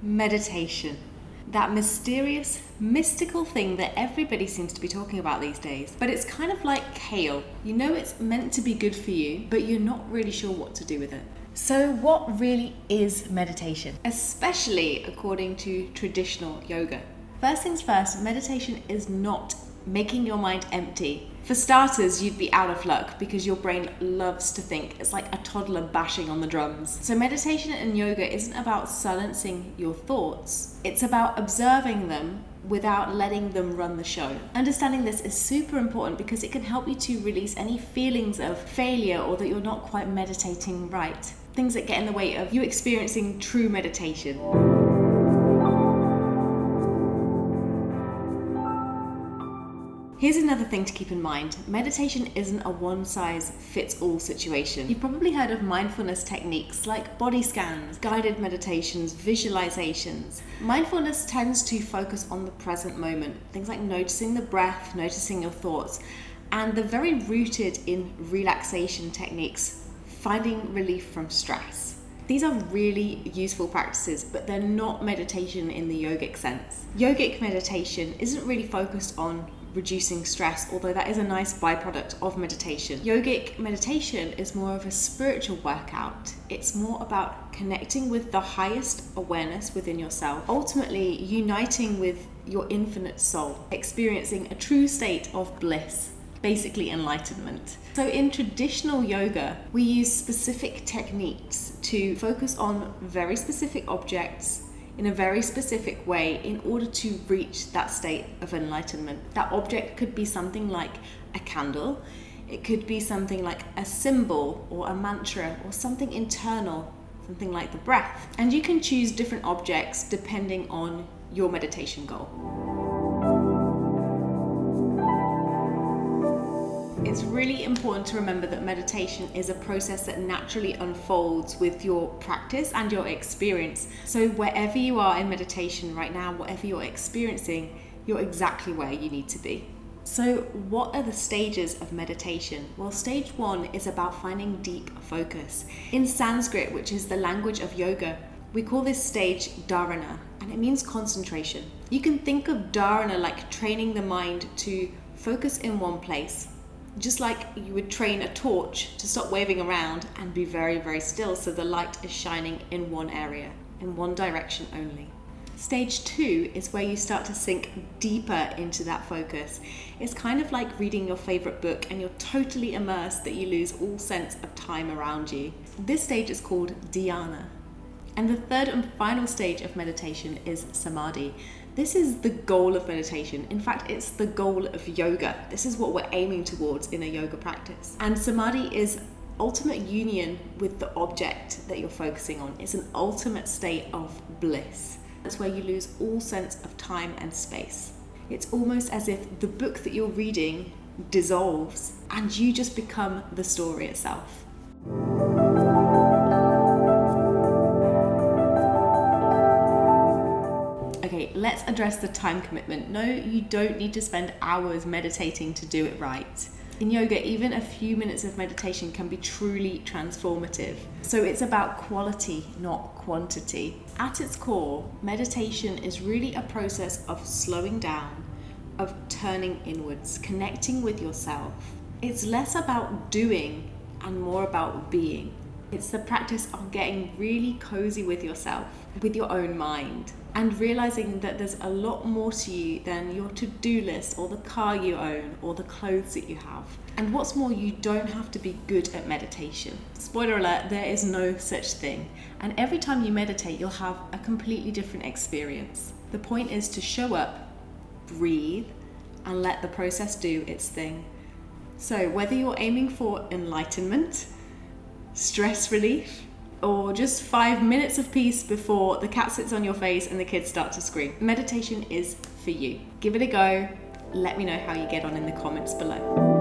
Meditation. That mysterious, mystical thing that everybody seems to be talking about these days. But it's kind of like kale. You know it's meant to be good for you, but you're not really sure what to do with it. So what really is meditation? Especially according to traditional yoga. First things first, meditation is not making your mind empty. For starters, you'd be out of luck because your brain loves to think. It's like a toddler bashing on the drums. So meditation and yoga isn't about silencing your thoughts. It's about observing them without letting them run the show. Understanding this is super important because it can help you to release any feelings of failure or that you're not quite meditating right. Things that get in the way of you experiencing true meditation. Here's another thing to keep in mind. Meditation isn't a one-size-fits-all situation. You've probably heard of mindfulness techniques like body scans, guided meditations, visualizations. Mindfulness tends to focus on the present moment. Things like noticing the breath, noticing your thoughts, and they're very rooted in relaxation techniques, finding relief from stress. These are really useful practices, but they're not meditation in the yogic sense. Yogic meditation isn't really focused on reducing stress, although that is a nice byproduct of meditation. Yogic meditation is more of a spiritual workout. It's more about connecting with the highest awareness within yourself, ultimately uniting with your infinite soul, experiencing a true state of bliss, basically enlightenment. So in traditional yoga, we use specific techniques to focus on very specific objects in a very specific way in order to reach that state of enlightenment. That object could be something like a candle, it could be something like a symbol or a mantra or something internal, something like the breath. And you can choose different objects depending on your meditation goal. It's really important to remember that meditation is a process that naturally unfolds with your practice and your experience. So wherever you are in meditation right now, whatever you're experiencing, you're exactly where you need to be. So what are the stages of meditation? Well, stage 1 is about finding deep focus. In Sanskrit, which is the language of yoga, we call this stage Dharana, and it means concentration. You can think of Dharana like training the mind to focus in one place. Just like you would train a torch to stop waving around and be very, very still so the light is shining in one area, in one direction only. Stage 2 is where you start to sink deeper into that focus. It's kind of like reading your favorite book and you're totally immersed that you lose all sense of time around you. This stage is called Dhyana. And the third and final stage of meditation is Samadhi. This is the goal of meditation. In fact, it's the goal of yoga. This is what we're aiming towards in a yoga practice. And Samadhi is ultimate union with the object that you're focusing on. It's an ultimate state of bliss. That's where you lose all sense of time and space. It's almost as if the book that you're reading dissolves and you just become the story itself. Okay, let's address the time commitment. No, you don't need to spend hours meditating to do it right. In yoga, even a few minutes of meditation can be truly transformative. So it's about quality, not quantity. At its core, meditation is really a process of slowing down, of turning inwards, connecting with yourself. It's less about doing and more about being. It's the practice of getting really cozy with yourself, with your own mind, and realizing that there's a lot more to you than your to-do list or the car you own or the clothes that you have. And what's more, you don't have to be good at meditation. Spoiler alert, there is no such thing. And every time you meditate, you'll have a completely different experience. The point is to show up, breathe, and let the process do its thing. So whether you're aiming for enlightenment, stress relief, or just 5 minutes of peace before the cat sits on your face and the kids start to scream, meditation is for you. Give it a go. Let me know how you get on in the comments below.